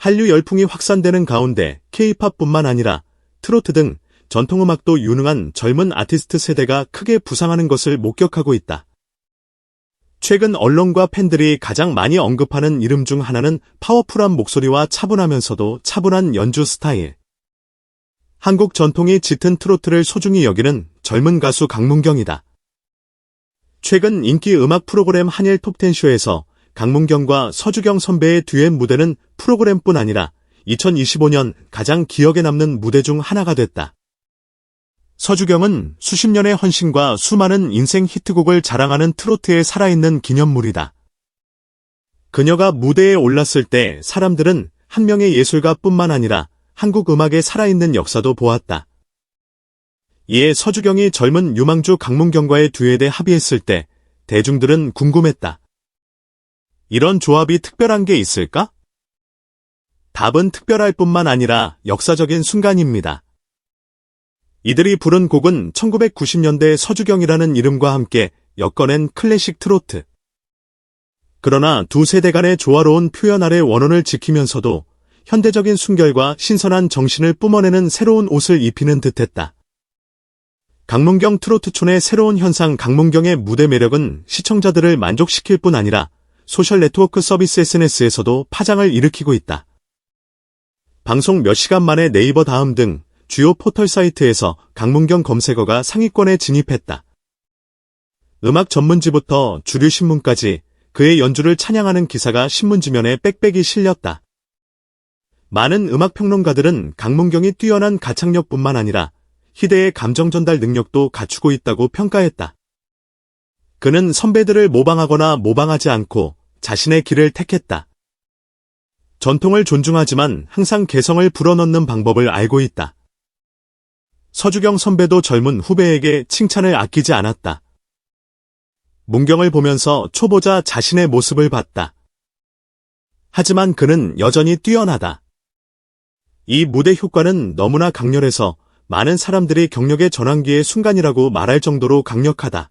한류 열풍이 확산되는 가운데 K-팝뿐만 아니라 트로트 등 전통음악도 유능한 젊은 아티스트 세대가 크게 부상하는 것을 목격하고 있다. 최근 언론과 팬들이 가장 많이 언급하는 이름 중 하나는 파워풀한 목소리와 차분하면서도 차분한 연주 스타일. 한국 전통이 짙은 트로트를 소중히 여기는 젊은 가수 강문경이다. 최근 인기 음악 프로그램 한일 톱10쇼에서 강문경과 서주경 선배의 듀엣 무대는 프로그램뿐 아니라 2025년 가장 기억에 남는 무대 중 하나가 됐다. 서주경은 수십 년의 헌신과 수많은 인생 히트곡을 자랑하는 트로트의 살아있는 기념물이다. 그녀가 무대에 올랐을 때 사람들은 한 명의 예술가뿐만 아니라 한국 음악의 살아있는 역사도 보았다. 이에 서주경이 젊은 유망주 강문경과의 듀엣에 합의했을 때 대중들은 궁금했다. 이런 조합이 특별한 게 있을까? 답은 특별할 뿐만 아니라 역사적인 순간입니다. 이들이 부른 곡은 1990년대 서주경이라는 이름과 함께 엮어낸 클래식 트로트. 그러나 두 세대 간의 조화로운 표현 아래 원혼을 지키면서도 현대적인 순결과 신선한 정신을 뿜어내는 새로운 옷을 입히는 듯했다. 강문경 트로트촌의 새로운 현상 강문경의 무대 매력은 시청자들을 만족시킬 뿐 아니라 소셜 네트워크 서비스 SNS에서도 파장을 일으키고 있다. 방송 몇 시간 만에 네이버 다음 등 주요 포털 사이트에서 강문경 검색어가 상위권에 진입했다. 음악 전문지부터 주류 신문까지 그의 연주를 찬양하는 기사가 신문지면에 빽빽이 실렸다. 많은 음악평론가들은 강문경이 뛰어난 가창력뿐만 아니라 희대의 감정 전달 능력도 갖추고 있다고 평가했다. 그는 선배들을 모방하거나 모방하지 않고 자신의 길을 택했다. 전통을 존중하지만 항상 개성을 불어넣는 방법을 알고 있다. 서주경 선배도 젊은 후배에게 칭찬을 아끼지 않았다. 문경을 보면서 초보자 자신의 모습을 봤다. 하지만 그는 여전히 뛰어나다. 이 무대 효과는 너무나 강렬해서 많은 사람들이 경력의 전환기의 순간이라고 말할 정도로 강력하다.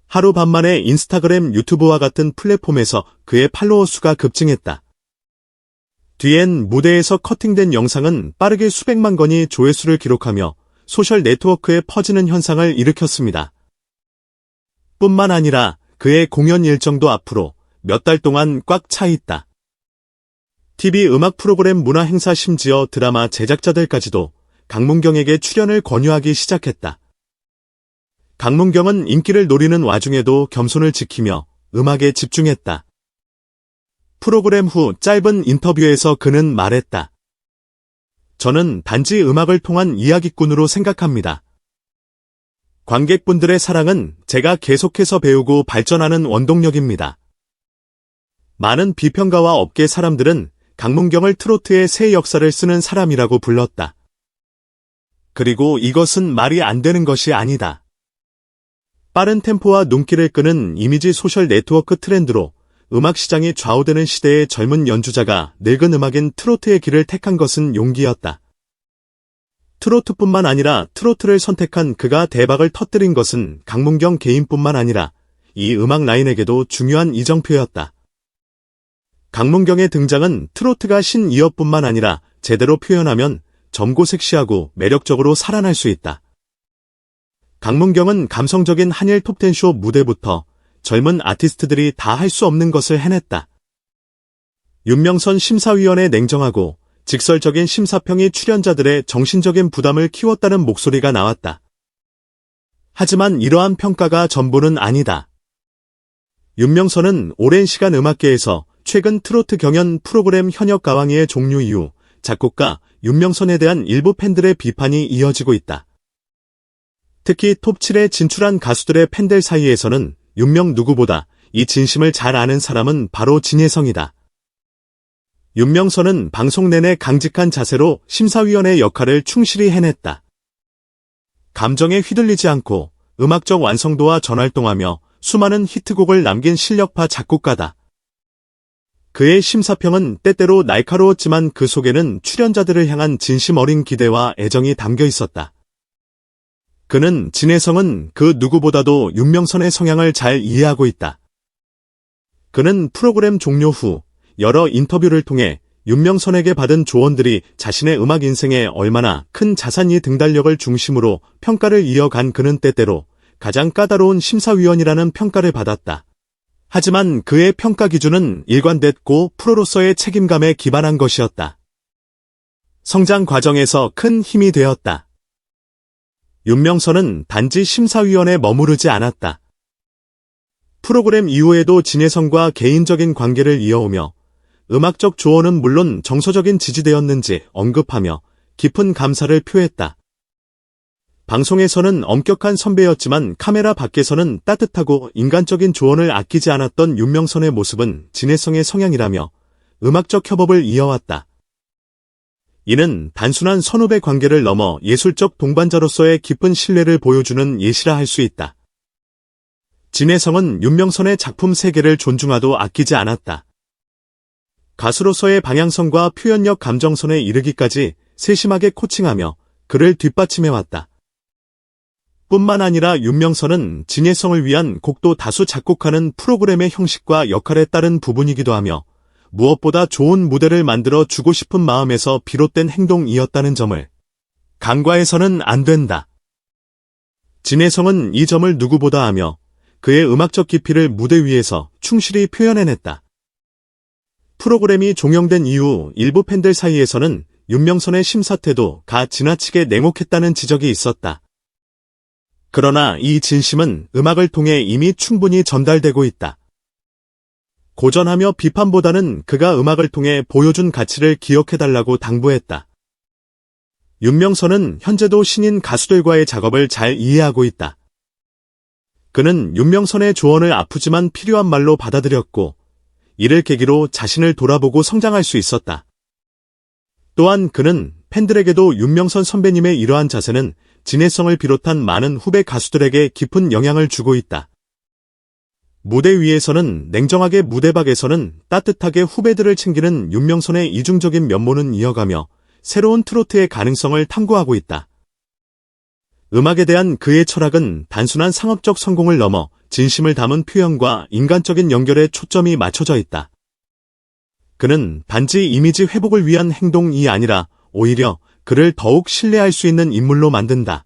하루 반만에 인스타그램, 유튜브와 같은 플랫폼에서 그의 팔로워 수가 급증했다. 뒤엔 무대에서 커팅된 영상은 빠르게 수백만 건이 조회수를 기록하며 소셜 네트워크에 퍼지는 현상을 일으켰습니다. 뿐만 아니라 그의 공연 일정도 앞으로 몇 달 동안 꽉 차 있다. TV 음악 프로그램 문화 행사 심지어 드라마 제작자들까지도 강문경에게 출연을 권유하기 시작했다. 강문경은 인기를 노리는 와중에도 겸손을 지키며 음악에 집중했다. 프로그램 후 짧은 인터뷰에서 그는 말했다. 저는 단지 음악을 통한 이야기꾼으로 생각합니다. 관객분들의 사랑은 제가 계속해서 배우고 발전하는 원동력입니다. 많은 비평가와 업계 사람들은 강문경을 트로트의 새 역사를 쓰는 사람이라고 불렀다. 그리고 이것은 말이 안 되는 것이 아니다. 빠른 템포와 눈길을 끄는 이미지 소셜 네트워크 트렌드로 음악 시장이 좌우되는 시대의 젊은 연주자가 늙은 음악인 트로트의 길을 택한 것은 용기였다. 트로트뿐만 아니라 트로트를 선택한 그가 대박을 터뜨린 것은 강문경 개인뿐만 아니라 이 음악 라인에게도 중요한 이정표였다. 강문경의 등장은 트로트가 신이어뿐만 아니라 제대로 표현하면 젊고 섹시하고 매력적으로 살아날 수 있다. 강문경은 감성적인 한일 톱10쇼 무대부터 젊은 아티스트들이 다 할 수 없는 것을 해냈다. 윤명선 심사위원의 냉정하고 직설적인 심사평이 출연자들의 정신적인 부담을 키웠다는 목소리가 나왔다. 하지만 이러한 평가가 전부는 아니다. 윤명선은 오랜 시간 음악계에서 최근 트로트 경연 프로그램 현역 가왕위의 종료 이후 작곡가 윤명선에 대한 일부 팬들의 비판이 이어지고 있다. 특히 톱7에 진출한 가수들의 팬들 사이에서는 윤명 누구보다 이 진심을 잘 아는 사람은 바로 진혜성이다. 윤명선은 방송 내내 강직한 자세로 심사위원의 역할을 충실히 해냈다. 감정에 휘둘리지 않고 음악적 완성도와 전활동하며 수많은 히트곡을 남긴 실력파 작곡가다. 그의 심사평은 때때로 날카로웠지만 그 속에는 출연자들을 향한 진심 어린 기대와 애정이 담겨 있었다. 그는 진혜성은 그 누구보다도 윤명선의 성향을 잘 이해하고 있다. 그는 프로그램 종료 후 여러 인터뷰를 통해 윤명선에게 받은 조언들이 자신의 음악 인생에 얼마나 큰 자산이 등달력을 중심으로 평가를 이어간 그는 때때로 가장 까다로운 심사위원이라는 평가를 받았다. 하지만 그의 평가 기준은 일관됐고 프로로서의 책임감에 기반한 것이었다. 성장 과정에서 큰 힘이 되었다. 윤명선은 단지 심사위원에 머무르지 않았다. 프로그램 이후에도 진혜성과 개인적인 관계를 이어오며 음악적 조언은 물론 정서적인 지지대였는지 언급하며 깊은 감사를 표했다. 방송에서는 엄격한 선배였지만 카메라 밖에서는 따뜻하고 인간적인 조언을 아끼지 않았던 윤명선의 모습은 진혜성의 성향이라며 음악적 협업을 이어왔다. 이는 단순한 선후배 관계를 넘어 예술적 동반자로서의 깊은 신뢰를 보여주는 예시라 할 수 있다. 진혜성은 윤명선의 작품 세계를 존중하도 아끼지 않았다. 가수로서의 방향성과 표현력 감정선에 이르기까지 세심하게 코칭하며 그를 뒷받침해왔다. 뿐만 아니라 윤명선은 진혜성을 위한 곡도 다수 작곡하는 프로그램의 형식과 역할에 따른 부분이기도 하며 무엇보다 좋은 무대를 만들어 주고 싶은 마음에서 비롯된 행동이었다는 점을 간과해서는 안 된다. 진혜성은 이 점을 누구보다 하며 그의 음악적 깊이를 무대 위에서 충실히 표현해냈다. 프로그램이 종영된 이후 일부 팬들 사이에서는 윤명선의 심사 태도가 지나치게 냉혹했다는 지적이 있었다. 그러나 이 진심은 음악을 통해 이미 충분히 전달되고 있다. 고전하며 비판보다는 그가 음악을 통해 보여준 가치를 기억해달라고 당부했다. 윤명선은 현재도 신인 가수들과의 작업을 잘 이해하고 있다. 그는 윤명선의 조언을 아프지만 필요한 말로 받아들였고 이를 계기로 자신을 돌아보고 성장할 수 있었다. 또한 그는 팬들에게도 윤명선 선배님의 이러한 자세는 진혜성을 비롯한 많은 후배 가수들에게 깊은 영향을 주고 있다. 무대 위에서는 냉정하게 무대 밖에서는 따뜻하게 후배들을 챙기는 윤명선의 이중적인 면모는 이어가며 새로운 트로트의 가능성을 탐구하고 있다. 음악에 대한 그의 철학은 단순한 상업적 성공을 넘어 진심을 담은 표현과 인간적인 연결에 초점이 맞춰져 있다. 그는 단지 이미지 회복을 위한 행동이 아니라 오히려 그를 더욱 신뢰할 수 있는 인물로 만든다.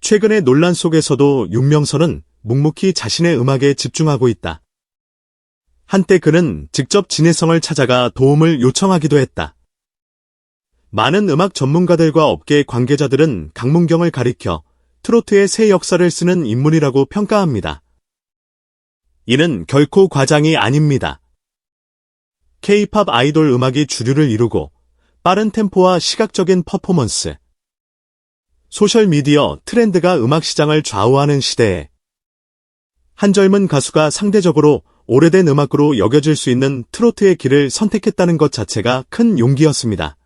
최근의 논란 속에서도 윤명선은 묵묵히 자신의 음악에 집중하고 있다. 한때 그는 직접 진혜성을 찾아가 도움을 요청하기도 했다. 많은 음악 전문가들과 업계 관계자들은 강문경을 가리켜 트로트의 새 역사를 쓰는 인물이라고 평가합니다. 이는 결코 과장이 아닙니다. K-팝 아이돌 음악이 주류를 이루고 빠른 템포와 시각적인 퍼포먼스, 소셜미디어 트렌드가 음악 시장을 좌우하는 시대에 한 젊은 가수가 상대적으로 오래된 음악으로 여겨질 수 있는 트로트의 길을 선택했다는 것 자체가 큰 용기였습니다.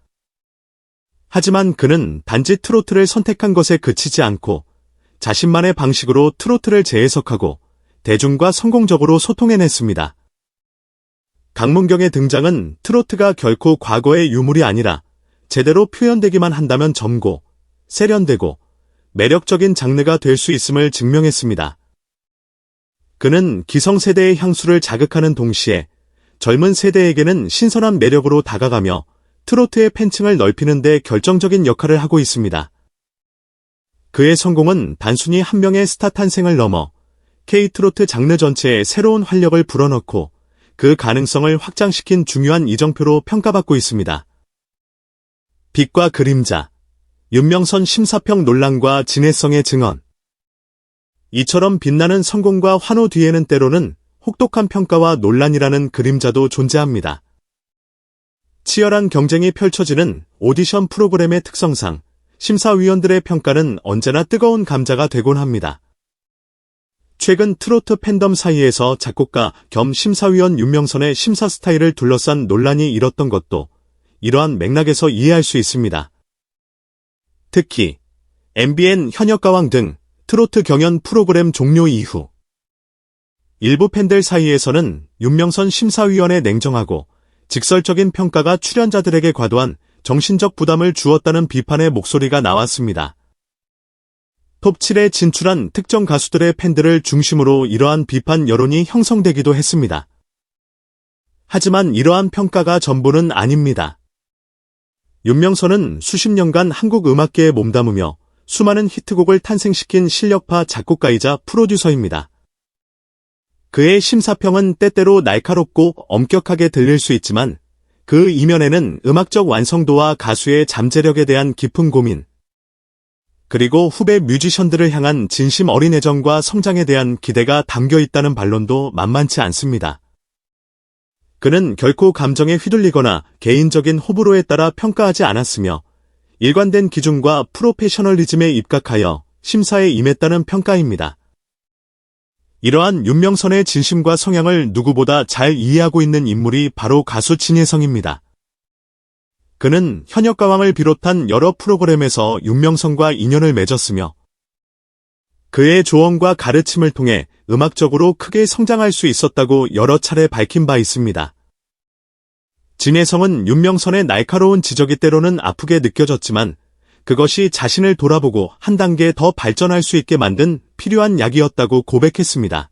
하지만 그는 단지 트로트를 선택한 것에 그치지 않고 자신만의 방식으로 트로트를 재해석하고 대중과 성공적으로 소통해냈습니다. 강문경의 등장은 트로트가 결코 과거의 유물이 아니라 제대로 표현되기만 한다면 젊고 세련되고 매력적인 장르가 될 수 있음을 증명했습니다. 그는 기성세대의 향수를 자극하는 동시에 젊은 세대에게는 신선한 매력으로 다가가며 트로트의 팬층을 넓히는 데 결정적인 역할을 하고 있습니다. 그의 성공은 단순히 한 명의 스타 탄생을 넘어 K-트로트 장르 전체에 새로운 활력을 불어넣고 그 가능성을 확장시킨 중요한 이정표로 평가받고 있습니다. 빛과 그림자, 윤명선 심사평 논란과 진혜성의 증언. 이처럼 빛나는 성공과 환호 뒤에는 때로는 혹독한 평가와 논란이라는 그림자도 존재합니다. 치열한 경쟁이 펼쳐지는 오디션 프로그램의 특성상 심사위원들의 평가는 언제나 뜨거운 감자가 되곤 합니다. 최근 트로트 팬덤 사이에서 작곡가 겸 심사위원 윤명선의 심사 스타일을 둘러싼 논란이 일었던 것도 이러한 맥락에서 이해할 수 있습니다. 특히 MBN 현역가왕 등 트로트 경연 프로그램 종료 이후 일부 팬들 사이에서는 윤명선 심사위원의 냉정하고 직설적인 평가가 출연자들에게 과도한 정신적 부담을 주었다는 비판의 목소리가 나왔습니다. 톱7에 진출한 특정 가수들의 팬들을 중심으로 이러한 비판 여론이 형성되기도 했습니다. 하지만 이러한 평가가 전부는 아닙니다. 윤명선은 수십 년간 한국 음악계에 몸담으며 수많은 히트곡을 탄생시킨 실력파 작곡가이자 프로듀서입니다. 그의 심사평은 때때로 날카롭고 엄격하게 들릴 수 있지만 그 이면에는 음악적 완성도와 가수의 잠재력에 대한 깊은 고민, 그리고 후배 뮤지션들을 향한 진심 어린 애정과 성장에 대한 기대가 담겨 있다는 반론도 만만치 않습니다. 그는 결코 감정에 휘둘리거나 개인적인 호불호에 따라 평가하지 않았으며 일관된 기준과 프로페셔널리즘에 입각하여 심사에 임했다는 평가입니다. 이러한 윤명선의 진심과 성향을 누구보다 잘 이해하고 있는 인물이 바로 가수 진혜성입니다. 그는 현역가왕을 비롯한 여러 프로그램에서 윤명선과 인연을 맺었으며 그의 조언과 가르침을 통해 음악적으로 크게 성장할 수 있었다고 여러 차례 밝힌 바 있습니다. 진혜성은 윤명선의 날카로운 지적이 때로는 아프게 느껴졌지만 그것이 자신을 돌아보고 한 단계 더 발전할 수 있게 만든 필요한 약이었다고 고백했습니다.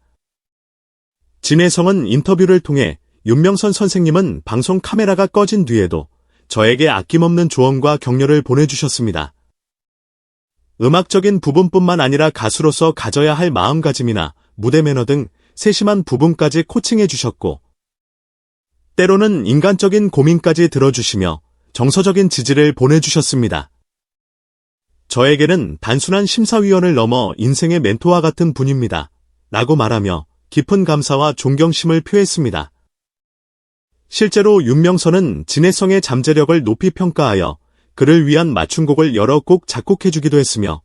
진혜성은 인터뷰를 통해 윤명선 선생님은 방송 카메라가 꺼진 뒤에도 저에게 아낌없는 조언과 격려를 보내주셨습니다. 음악적인 부분뿐만 아니라 가수로서 가져야 할 마음가짐이나 무대 매너 등 세심한 부분까지 코칭해 주셨고 때로는 인간적인 고민까지 들어주시며 정서적인 지지를 보내주셨습니다. 저에게는 단순한 심사위원을 넘어 인생의 멘토와 같은 분입니다. 라고 말하며 깊은 감사와 존경심을 표했습니다. 실제로 윤명선은 진혜성의 잠재력을 높이 평가하여 그를 위한 맞춤곡을 여러 곡 작곡해주기도 했으며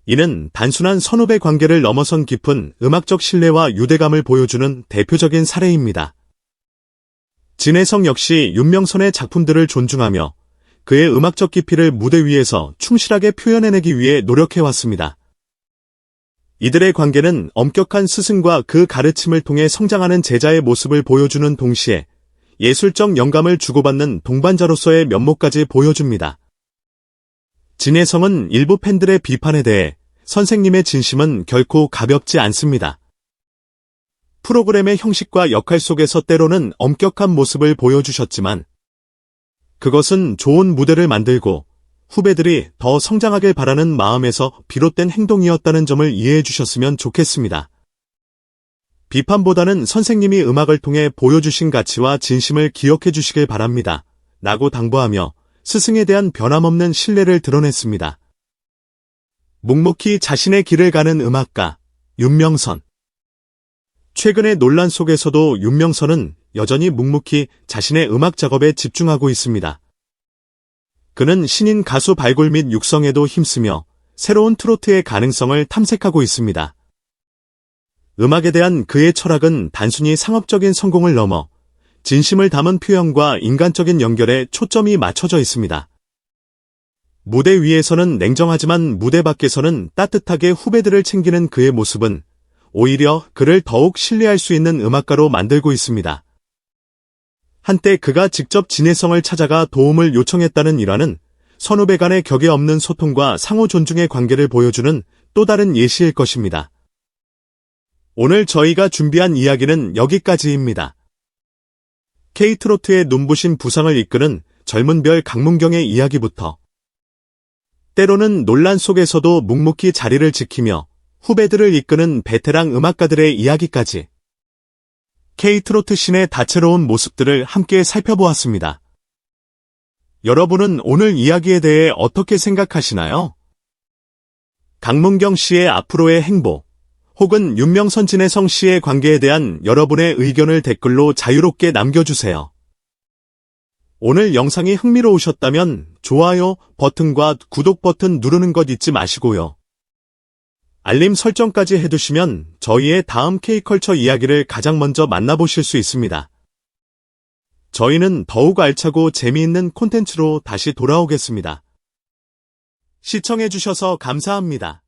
이는 단순한 선후배 관계를 넘어선 깊은 음악적 신뢰와 유대감을 보여주는 대표적인 사례입니다. 진혜성 역시 윤명선의 작품들을 존중하며 그의 음악적 깊이를 무대 위에서 충실하게 표현해내기 위해 노력해왔습니다. 이들의 관계는 엄격한 스승과 그 가르침을 통해 성장하는 제자의 모습을 보여주는 동시에 예술적 영감을 주고받는 동반자로서의 면모까지 보여줍니다. 진혜성은 일부 팬들의 비판에 대해 선생님의 진심은 결코 가볍지 않습니다. 프로그램의 형식과 역할 속에서 때로는 엄격한 모습을 보여주셨지만 그것은 좋은 무대를 만들고 후배들이 더 성장하길 바라는 마음에서 비롯된 행동이었다는 점을 이해해 주셨으면 좋겠습니다. 비판보다는 선생님이 음악을 통해 보여주신 가치와 진심을 기억해 주시길 바랍니다. 라고 당부하며 스승에 대한 변함없는 신뢰를 드러냈습니다. 묵묵히 자신의 길을 가는 음악가, 윤명선. 최근의 논란 속에서도 윤명선은 여전히 묵묵히 자신의 음악 작업에 집중하고 있습니다. 그는 신인 가수 발굴 및 육성에도 힘쓰며 새로운 트로트의 가능성을 탐색하고 있습니다. 음악에 대한 그의 철학은 단순히 상업적인 성공을 넘어 진심을 담은 표현과 인간적인 연결에 초점이 맞춰져 있습니다. 무대 위에서는 냉정하지만 무대 밖에서는 따뜻하게 후배들을 챙기는 그의 모습은 오히려 그를 더욱 신뢰할 수 있는 음악가로 만들고 있습니다. 한때 그가 직접 진혜성을 찾아가 도움을 요청했다는 일화는 선후배 간의 격에 없는 소통과 상호 존중의 관계를 보여주는 또 다른 예시일 것입니다. 오늘 저희가 준비한 이야기는 여기까지입니다. K트로트의 눈부신 부상을 이끄는 젊은 별 강문경의 이야기부터 때로는 논란 속에서도 묵묵히 자리를 지키며 후배들을 이끄는 베테랑 음악가들의 이야기까지 K트로트 씬의 다채로운 모습들을 함께 살펴보았습니다. 여러분은 오늘 이야기에 대해 어떻게 생각하시나요? 강문경 씨의 앞으로의 행보, 혹은 윤명선 진혜성 씨의 관계에 대한 여러분의 의견을 댓글로 자유롭게 남겨주세요. 오늘 영상이 흥미로우셨다면 좋아요 버튼과 구독 버튼 누르는 것 잊지 마시고요. 알림 설정까지 해두시면 저희의 다음 K컬처 이야기를 가장 먼저 만나보실 수 있습니다. 저희는 더욱 알차고 재미있는 콘텐츠로 다시 돌아오겠습니다. 시청해주셔서 감사합니다.